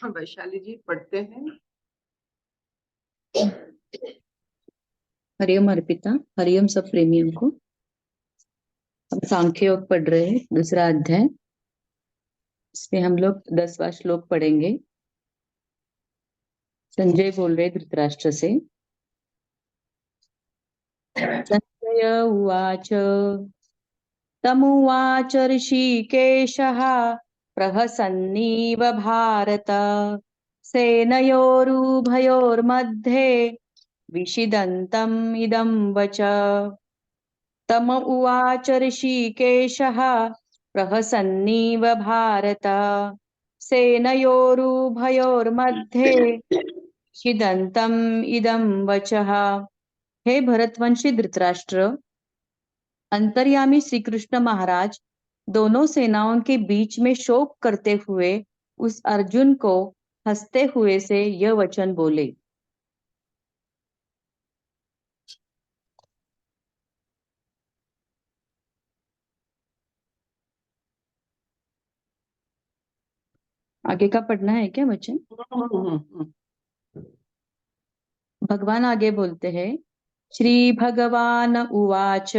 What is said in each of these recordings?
वैशाली जी पढ़ते हैं। हरिओम अर्पिता। हरिओम सब प्रेमियों को। हम सांख्य योग पढ़ रहे हैं, दूसरा अध्याय। इसमें हम लोग 10वां श्लोक पढ़ेंगे। संजय बोल रहे धृतराष्ट्र से। संजय उवाच तमुवाच ऋषिकेशः प्रहसन्नीव भारत सेनयोरुभयोर्मध्ये विषिदन्तम् इदं वच। तम उवाच ऋषिकेशः प्रहसन्नीव भारत सेनयोरुभयोर्मध्ये विषिदन्तम् इदं वचः। हे भरतवंशी धृतराष्ट्र, अंतर्यामी श्री कृष्ण महाराज दोनों सेनाओं के बीच में शोक करते हुए उस अर्जुन को हंसते हुए से यह वचन बोले। आगे का पढ़ना है क्या वचन? भगवान आगे बोलते हैं, श्री भगवान उवाच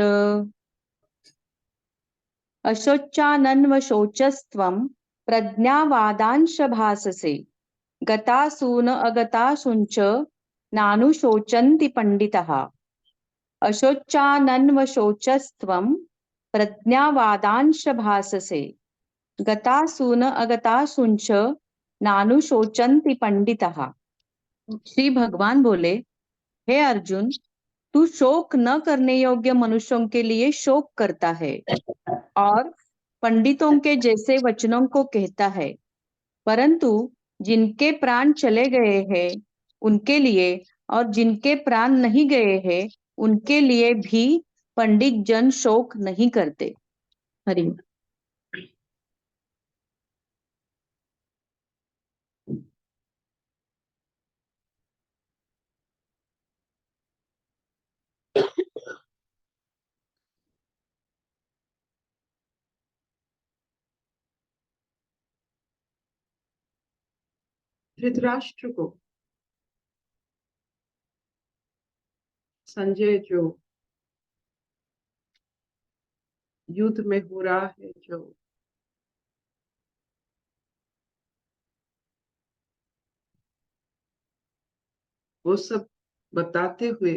अशोचानन्वशोचस्त्वं प्रज्ञावादांश भाससे गतासून अगतासूंच नानुशोचन्ति पंडितः। अशोचानन्वशोचस्त्वं प्रज्ञावादांश भाससे गतासून अगतासूंच नानुशोचन्ति पंडितः। श्री भगवान बोले, हे अर्जुन, तू शोक न करने योग्य मनुष्यों के लिए शोक करता है और पंडितों के जैसे वचनों को कहता है, परंतु जिनके प्राण चले गए हैं उनके लिए और जिनके प्राण नहीं गए हैं उनके लिए भी पंडित जन शोक नहीं करते। हरि। धृतराष्ट्र को संजय जो युद्ध में हो रहा है, जो वो सब बताते हुए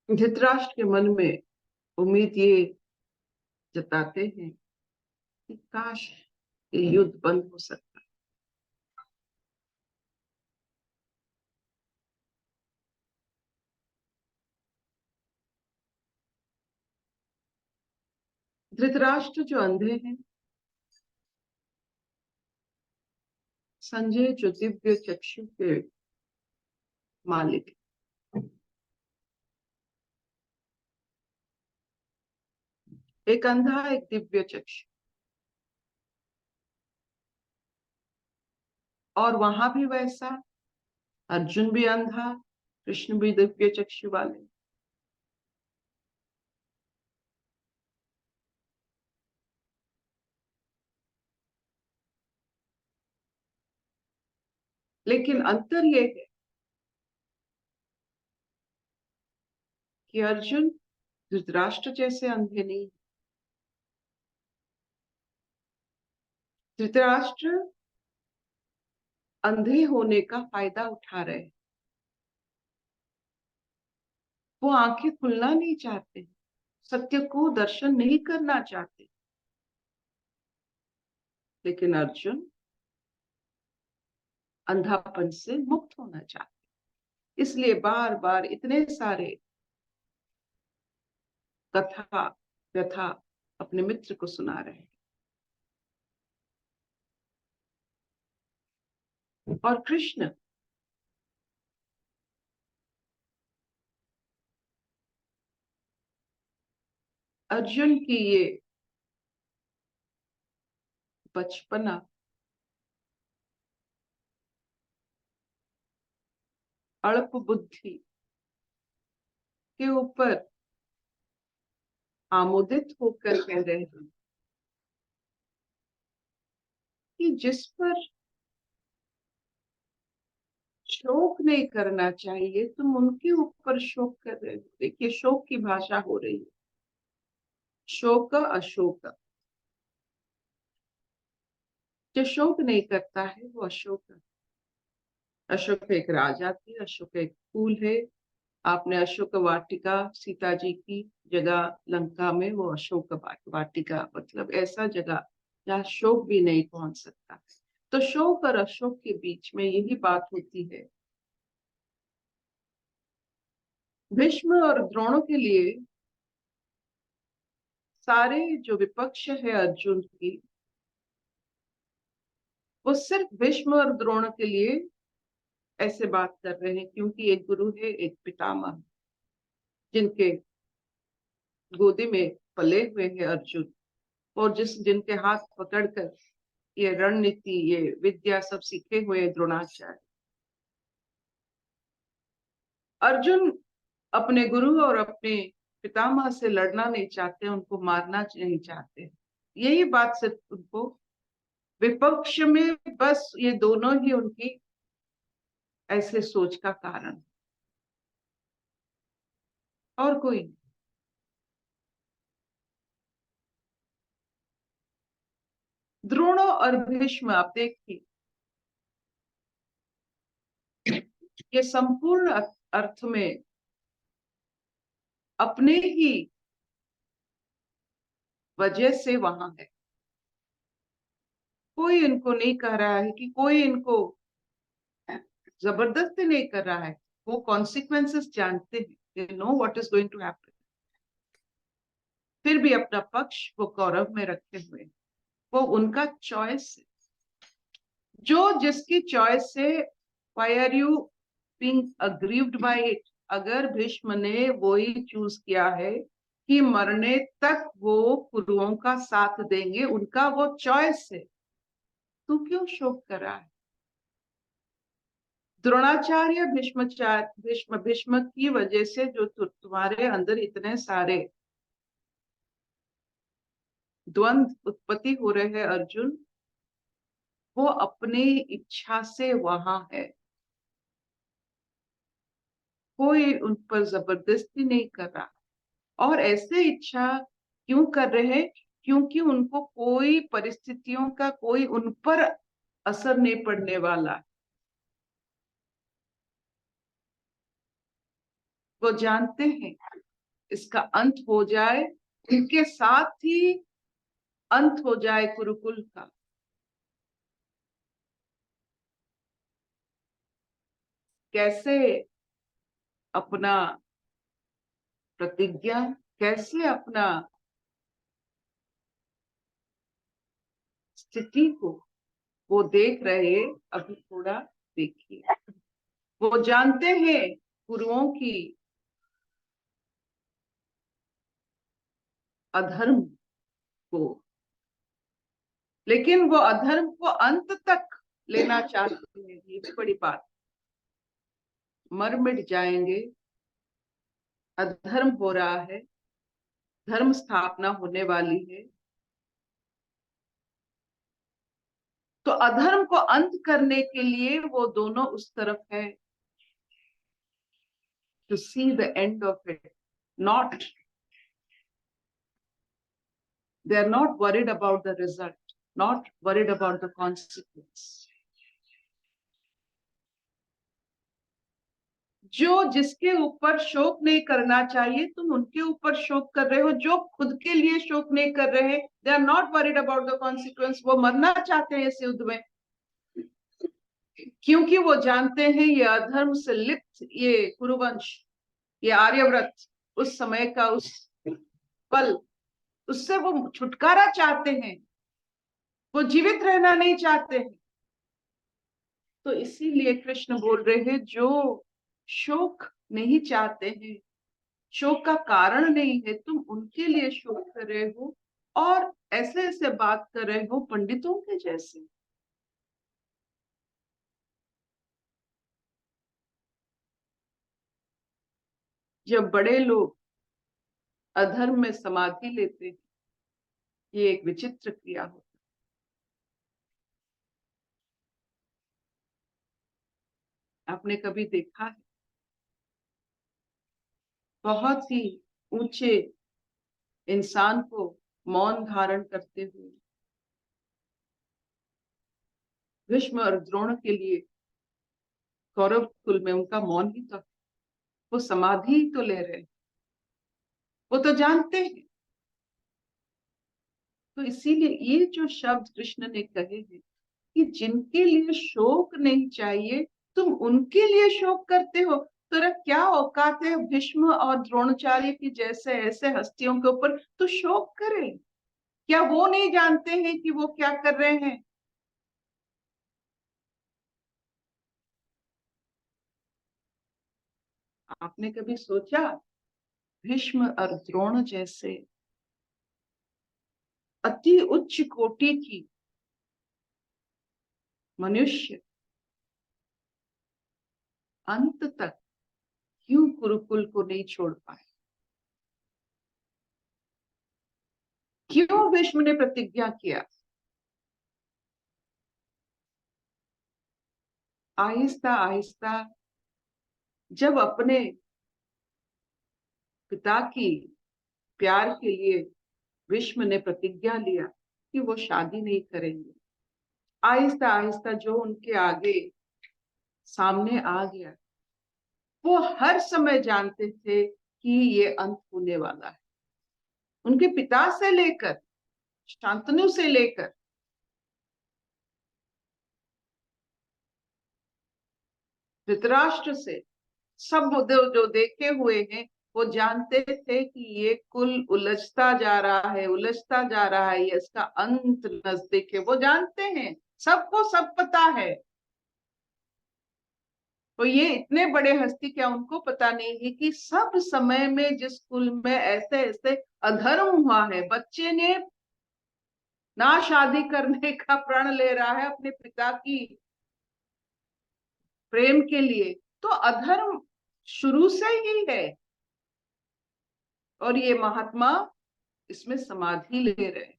धृतराष्ट्र के मन में उम्मीद ये जताते हैं कि काश ये युद्ध बंद हो सकता। धृतराष्ट्र जो अंधे हैं, संजय जो दिव्य चक्षु के मालिक, एक अंधा एक दिव्य चक्षु, और वहां भी वैसा अर्जुन भी अंधा, कृष्ण भी दिव्य चक्षु वाले। लेकिन अंतर ये है कि अर्जुन धृतराष्ट्र जैसे अंधे नहीं। धृतराष्ट्र अंधे होने का फायदा उठा रहे हैं। वो आंखें खुलना नहीं चाहते, सत्य को दर्शन नहीं करना चाहते। लेकिन अर्जुन अंधापन से मुक्त होना चाहते, इसलिए बार बार इतने सारे कथा व्यथा अपने मित्र को सुना रहे हैं। और कृष्ण अर्जुन की ये बचपना, अल्प बुद्धि के ऊपर आमोदित होकर कह रहे हैं कि जिस पर शोक नहीं करना चाहिए तुम उनके ऊपर शोक कर रहे हो। देखिए शोक की भाषा हो रही है, शोक अशोक। जो शोक नहीं करता है वो अशोक है। अशोक एक राजा थे, अशोक एक फूल है। आपने अशोक वाटिका, सीता जी की जगह लंका में, वो अशोक वाटिका मतलब ऐसा जगह जहाँ शोक भी नहीं पहुंच सकता। तो शोक और अशोक के बीच में यही बात होती है। भीष्म और द्रोणों के लिए सारे जो विपक्ष है अर्जुन की, वो सिर्फ भीष्म और द्रोण के लिए ऐसे बात कर रहे हैं क्योंकि एक गुरु है, एक पितामह, जिनके गोदी में पले हुए हैं अर्जुन, और जिनके हाथ पकड़कर ये रणनीति, ये विद्या सब सीखे हुए द्रोणाचार्य। अर्जुन अपने गुरु और अपने पितामह से लड़ना नहीं चाहते, उनको मारना नहीं चाहते। यही बात सिर्फ उनको विपक्ष में बस ये दोनों ही उनकी ऐसे सोच का कारण, और कोई नहीं। द्रोणों और भीष्म आप देखिए, ये संपूर्ण अर्थ में अपने ही वजह से वहां है। कोई इनको नहीं कह रहा है कि कोई इनको जबरदस्ती नहीं कर रहा है। वो कॉन्सिक्वेंसेस जानते हैं, they know what is going to happen, फिर भी अपना पक्ष वो कौरव में रखे हुए। वो उनका चॉइस है, जो जिसकी चॉइस से why are you being aggrieved by it. अगर भीष्म ने वो ही चूज किया है कि मरने तक वो कुरुओं का साथ देंगे, उनका वो चॉइस है, तू क्यों शोक कर रहा है? द्रोणाचार्य भीष्म भीष्म की वजह से जो तुम्हारे अंदर इतने सारे द्वंद्व उत्पत्ति हो रहे हैं अर्जुन, वो अपनी इच्छा से वहां है। कोई उन पर जबरदस्ती नहीं कर रहा। और ऐसे इच्छा क्यों कर रहे हैं? क्योंकि उनको कोई परिस्थितियों का कोई उन पर असर नहीं पड़ने वाला। वो जानते हैं इसका अंत हो जाए, इनके साथ ही अंत हो जाए कुरुकुल का। कैसे अपना प्रतिज्ञा, कैसे अपना स्थिति को वो देख रहे। अभी थोड़ा देखिए, वो जानते हैं गुरुओं की अधर्म को, लेकिन वो अधर्म को अंत तक लेना चाहते हैं। ये भी बड़ी बात। मर मिट जाएंगे, अधर्म हो रहा है, धर्म स्थापना होने वाली है, तो अधर्म को अंत करने के लिए वो दोनों उस तरफ है, to see the end of it. Not, they are not worried about the result, not worried about the consequence. जो जिसके ऊपर शोक नहीं करना चाहिए तुम उनके ऊपर शोक कर रहे हो। जो खुद के लिए शोक नहीं कर रहे, they are not worried about the consequence. वो मरना चाहते हैं इस युद्ध में, क्योंकि वो जानते हैं ये अधर्म से लिप्त ये कुरुवंश, ये आर्यव्रत, उस समय का उस पल, उससे वो छुटकारा चाहते हैं। वो जीवित रहना नहीं चाहते हैं। तो इसीलिए कृष्ण बोल रहे हैं जो शोक नहीं चाहते हैं, शोक का कारण नहीं है, तुम उनके लिए शोक कर रहे हो और ऐसे ऐसे बात कर रहे हो पंडितों के जैसे। जब बड़े लोग अधर्म में समाधि लेते हैं, ये एक विचित्र क्रिया होती आपने कभी देखा है बहुत ही ऊंचे इंसान को मौन धारण करते हुए? भीष्म और द्रोण के लिए कौरव कुल में उनका मौन ही था, वो समाधि ही तो ले रहे हैं, वो तो जानते हैं। तो इसीलिए ये जो शब्द कृष्ण ने कहे हैं कि जिनके लिए शोक नहीं चाहिए तुम उनके लिए शोक करते हो, तेरा क्या औकात है भीष्म और द्रोणाचार्य की जैसे ऐसे हस्तियों के ऊपर तो शोक करे? क्या वो नहीं जानते हैं कि वो क्या कर रहे हैं? आपने कभी सोचा भीष्म और द्रोण जैसे अति उच्च कोटि की मनुष्य अंत तक क्यों गुरुकुल को नहीं छोड़ पाए? क्यों भीष्म ने प्रतिज्ञा किया? आहिस्ता आहिस्ता जब अपने पिता की प्यार के लिए भीष्म ने प्रतिज्ञा लिया कि वो शादी नहीं करेंगे, आहिस्ता आहिस्ता जो उनके आगे सामने आ गया, वो हर समय जानते थे कि ये अंत होने वाला है। उनके पिता से लेकर शांतनु से लेकर धृतराष्ट्र से सब वो जो देखे हुए हैं वो जानते थे कि ये कुल उलझता जा रहा है, उलझता जा रहा है, ये इसका अंत नजदीक है, वो जानते हैं, सबको सब पता है। तो ये इतने बड़े हस्ती, क्या उनको पता नहीं है कि सब समय में जिस कुल में ऐसे ऐसे अधर्म हुआ है, बच्चे ने ना शादी करने का प्रण ले रहा है अपने पिता की प्रेम के लिए, तो अधर्म शुरू से ही है। और ये महात्मा इसमें समाधि ले रहे हैं।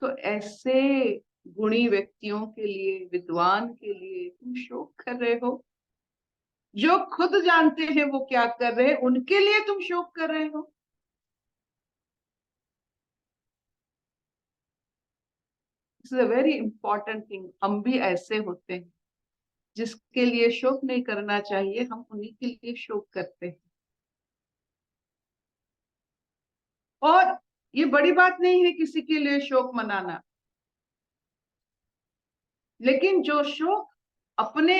तो ऐसे गुणी व्यक्तियों के लिए, विद्वान के लिए तुम शोक कर रहे हो? जो खुद जानते हैं वो क्या कर रहे हैं उनके लिए तुम शोक कर रहे हो? It's a very important thing. हम भी ऐसे होते हैं, जिसके लिए शोक नहीं करना चाहिए हम उन्हीं के लिए शोक करते हैं। और ये बड़ी बात नहीं है किसी के लिए शोक मनाना, लेकिन जो शोक अपने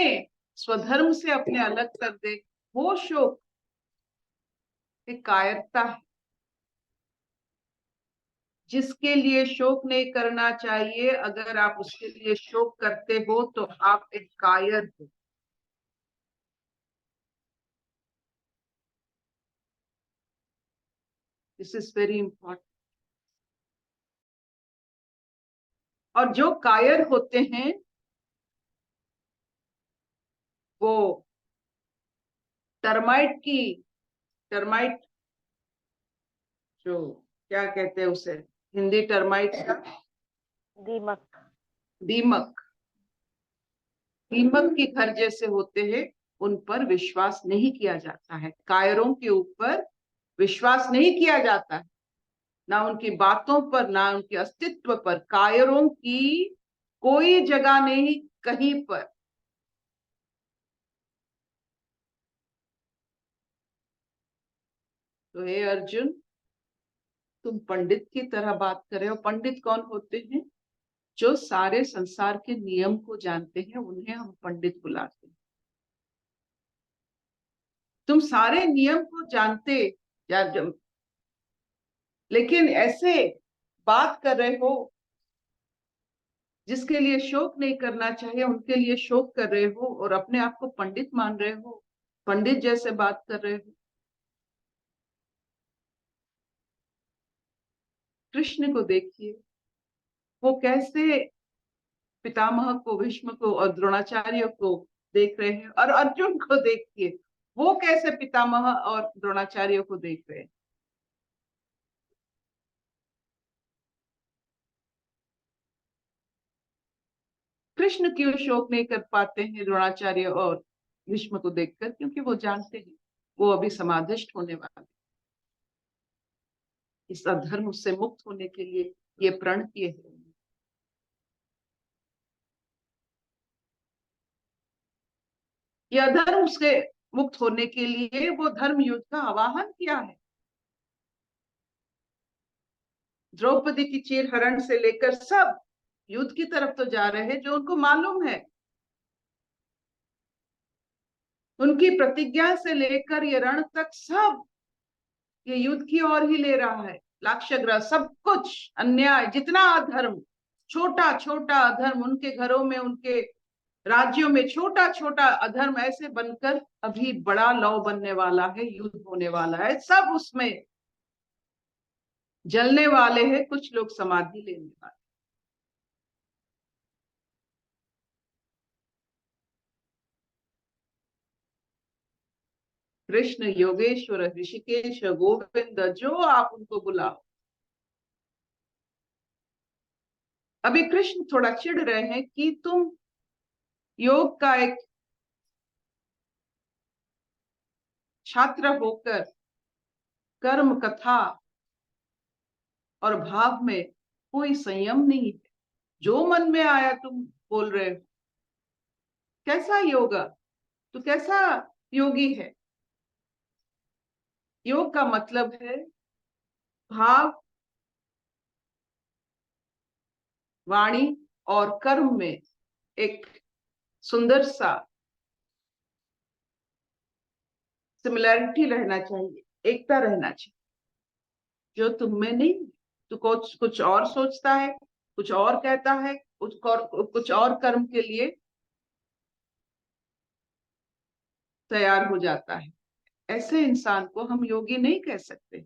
स्वधर्म से अपने अलग कर दे, वो शोक एक कायरता है। जिसके लिए शोक नहीं करना चाहिए, अगर आप उसके लिए शोक करते हो तो आप एक कायर हो। This is very important. और जो कायर होते हैं वो टर्माइट जो क्या कहते हैं उसे, हिंदी टर्माइट का दीमक। दीमक, दीमक के घर जैसे होते हैं। उन पर विश्वास नहीं किया जाता है, कायरों के ऊपर विश्वास नहीं किया जाता है, ना उनकी बातों पर, ना उनके अस्तित्व पर। कायरों की कोई जगह नहीं कहीं पर। तो हे अर्जुन, तुम पंडित की तरह बात कर रहे हो। पंडित कौन होते हैं? जो सारे संसार के नियम को जानते हैं, उन्हें हम पंडित बुलाते हैं। तुम सारे नियम को जानते या लेकिन ऐसे बात कर रहे हो जिसके लिए शोक नहीं करना चाहिए, उनके लिए शोक कर रहे हो और अपने आप को पंडित मान रहे हो, पंडित जैसे बात कर रहे हो। कृष्ण को देखिए, वो कैसे पितामह को, भीष्म को और द्रोणाचार्य को देख रहे हैं, और अर्जुन को देखिए, वो कैसे पितामह और द्रोणाचार्य को देख रहे हैं। कृष्ण क्यों शोक नहीं कर पाते हैं द्रोणाचार्य और भीष्म को देखकर? क्योंकि वो जानते हैं वो अभी समाधिष्ट होने वाले। इस अधर्म से मुक्त होने के लिए ये प्रण किए हैं। ये अधर्म से मुक्त होने के लिए वो धर्म युद्ध का आवाहन किया है। द्रौपदी की चीरहरण से लेकर सब युद्ध की तरफ तो जा रहे हैं, जो उनको मालूम है। उनकी प्रतिज्ञा से लेकर ये रण तक सब ये युद्ध की ओर ही ले रहा है। लाक्षागृह, सब कुछ अन्याय, जितना अधर्म, छोटा छोटा अधर्म उनके घरों में, उनके राज्यों में छोटा छोटा अधर्म ऐसे बनकर अभी बड़ा लौ बनने वाला है, युद्ध होने वाला है, सब उसमें जलने वाले हैं। कुछ लोग समाधि लेने वाले। कृष्ण, योगेश्वर, ऋषिकेश, गोविंद, जो आप उनको बुलाओ। अभी कृष्ण थोड़ा चिढ़ रहे हैं कि तुम योग का एक छात्र होकर कर्म, कथा और भाव में कोई संयम नहीं है। जो मन में आया तुम बोल रहे हो। कैसा योगा? तो कैसा योगी है? योग का मतलब है भाव, वाणी और कर्म में एक सुंदर सा सिमिलैरिटी रहना चाहिए, एकता रहना चाहिए, जो तुम में नहीं। तो कुछ और सोचता है, कुछ और कहता है, कुछ और कर्म के लिए तैयार हो जाता है। ऐसे इंसान को हम योगी नहीं कह सकते।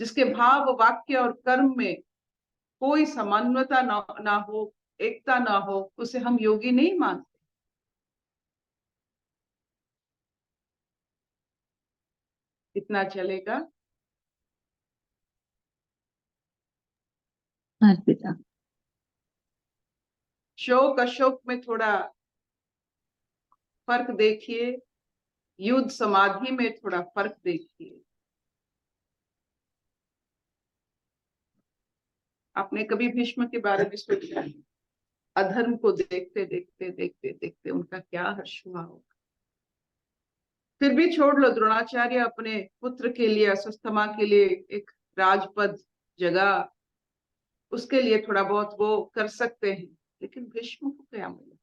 जिसके भाव, वाक्य और कर्म में कोई समानता ना हो, एकता ना हो, उसे हम योगी नहीं मानते। इतना चलेगा? अर्पिता। शोक अशोक में थोड़ा फर्क देखिए, युद्ध समाधि में थोड़ा फर्क देखिए। आपने कभी भीष्म के बारे में सोचा? अधर्म को देखते देखते देखते देखते उनका क्या हर्ष हुआ होगा। फिर भी छोड़ लो, द्रोणाचार्य अपने पुत्र के लिए, अस्वस्थमा के लिए एक राजपद जगह, उसके लिए थोड़ा बहुत वो कर सकते हैं। लेकिन भीष्म को क्या मिला?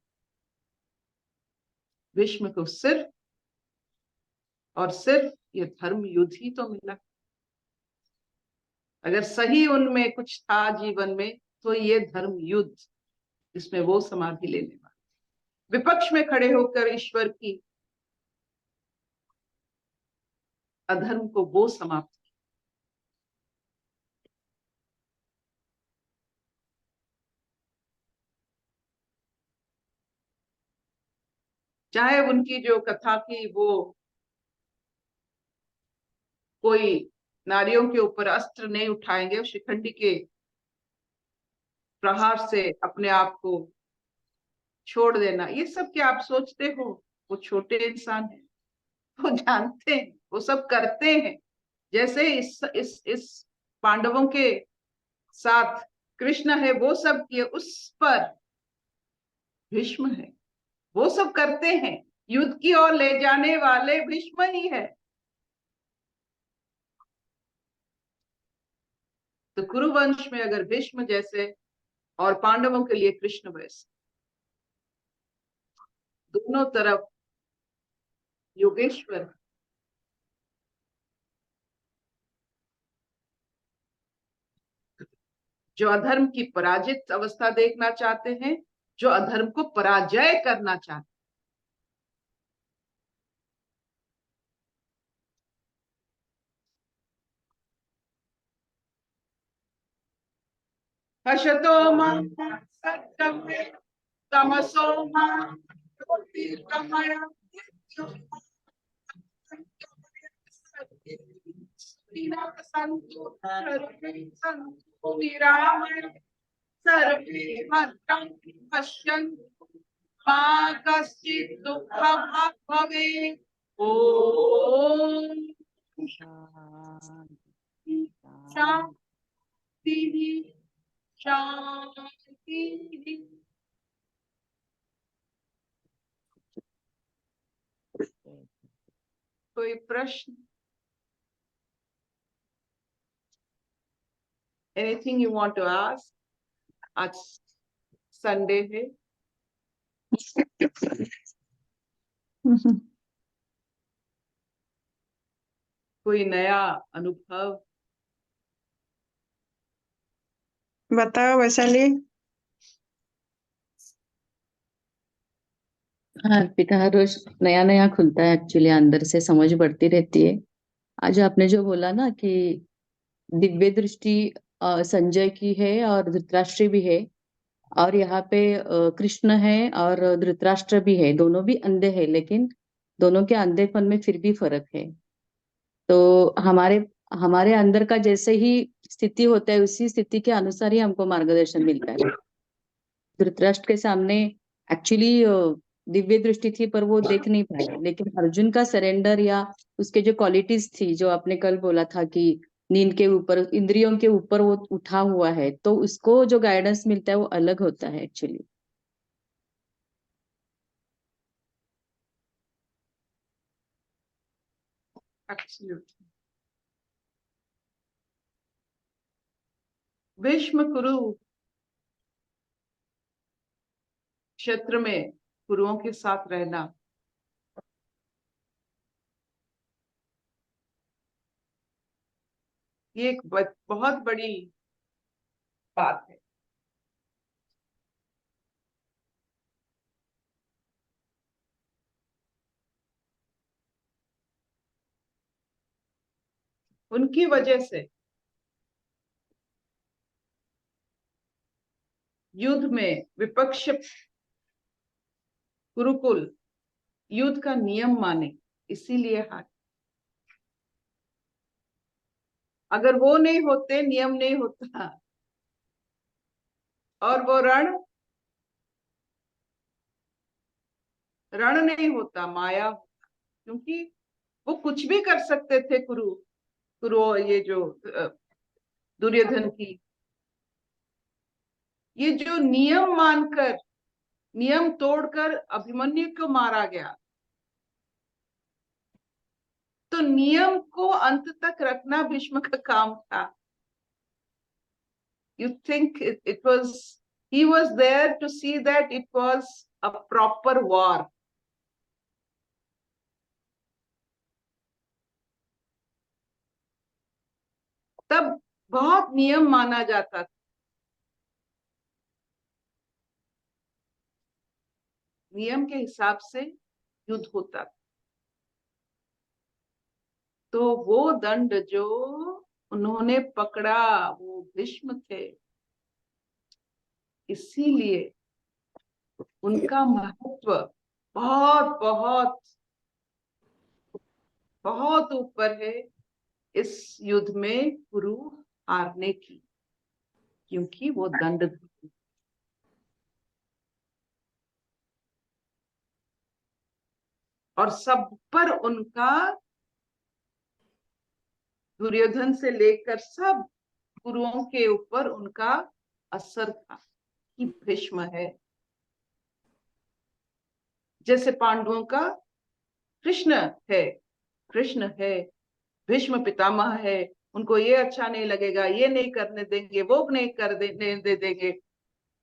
भीष्म को सिर्फ और सिर्फ ये धर्म युद्ध ही तो मिला। अगर सही उनमें कुछ था जीवन में, तो ये धर्म युद्ध, जिसमें वो समाधि लेने वाले विपक्ष में खड़े होकर ईश्वर की अधर्म को वो समाप्त। चाहे उनकी जो कथा की वो कोई नारियों के ऊपर अस्त्र नहीं उठाएंगे, शिखंडी के प्रहार से अपने आप को छोड़ देना, ये सब क्या आप सोचते हो? वो छोटे इंसान हैं, वो जानते हैं, वो सब करते हैं। जैसे इस पांडवों के साथ कृष्ण है, वो सब किए, उस पर भीष्म है, वो सब करते हैं। युद्ध की ओर ले जाने वाले भीष्म ही है। तो कुरुवंश में अगर भीष्म जैसे और पांडवों के लिए कृष्ण वैसे, दोनों तरफ योगेश्वर। जो अधर्म की पराजित अवस्था देखना चाहते हैं, जो अधर्म को पराजय करना चाहते हैं। हर्षतो मां सत्तमे तमसो मां ज्योतिर्गमय। सन्तु सर्वे सन्तु निरामया सर्वे भद्रं पश्यन्तु मा कश्चित् दुःखभाग् भवेत्। ॐ शांति शान्तिः शान्तिः। कोई प्रश्न? Anything you want to ask? आज संडे है। कोई नया अनुभव? बताओ वैशाली। हाँ अर्पिता, हर रोज नया नया खुलता है एक्चुअली, अंदर से समझ बढ़ती रहती है। आज आपने जो बोला ना कि दिव्य दृष्टि संजय की है और धृतराष्ट्र भी है, और यहाँ पे कृष्ण है और धृतराष्ट्र भी है, दोनों भी अंधे हैं, लेकिन दोनों के अंधेपन में फिर भी फर्क है। तो हमारे हमारे अंदर का जैसे ही स्थिति होता है, उसी स्थिति के अनुसार ही हमको मार्गदर्शन मिलता है। धृतराष्ट्र के सामने एक्चुअली दिव्य दृष्टि थी पर वो देख नहीं पाया, लेकिन अर्जुन का सरेंडर या उसके जो क्वालिटीज थी, जो आपने कल बोला था कि नींद के ऊपर, इंद्रियों के ऊपर वो उठा हुआ है, तो उसको जो गाइडेंस मिलता है वो अलग होता है एक्चुअली। Absolutely. भीष्म कुरु क्षेत्र में गुरुओं के साथ रहना ये एक बहुत बड़ी बात है। उनकी वजह से युद्ध में विपक्ष गुरुकुल युद्ध का नियम माने, इसीलिए हार। अगर वो नहीं होते, नियम नहीं होता, और वो रण नहीं होता, माया होता। क्योंकि वो कुछ भी कर सकते थे कुरु ये जो दुर्योधन की, ये जो नियम मानकर, नियम तोड़कर अभिमन्यु को मारा गया, तो नियम को अंत तक रखना भीष्म का काम था। You think it was, he was there to see that it was a proper war. तब बहुत नियम माना जाता था, नियम के हिसाब से युद्ध होता था। तो वो दंड जो उन्होंने पकड़ा, वो भीष्म थे, इसीलिए उनका महत्व बहुत बहुत बहुत ऊपर है इस युद्ध में कुरु हारने की, क्योंकि वो दंड। और सब पर उनका, दुर्योधन से लेकर सब गुरुओं के ऊपर उनका असर था कि भीष्म है। जैसे पांडवों का कृष्ण है, कृष्ण है, भीष्म पितामह है, उनको ये अच्छा नहीं लगेगा, ये नहीं करने देंगे, वो नहीं दे देंगे।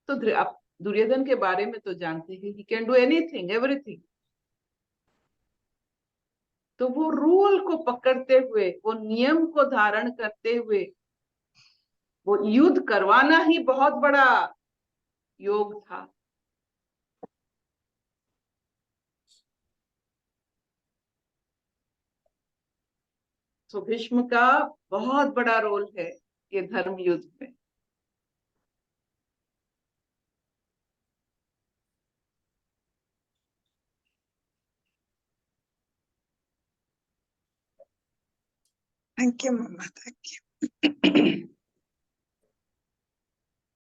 तो आप दुर्योधन के बारे में तो जानते हैं, he can do anything everything. तो वो रूल को पकड़ते हुए, वो नियम को धारण करते हुए, वो युद्ध करवाना ही बहुत बड़ा योग था। तो भीष्म का बहुत बड़ा रोल है ये धर्म युद्ध में। Thank you mamma, thank you.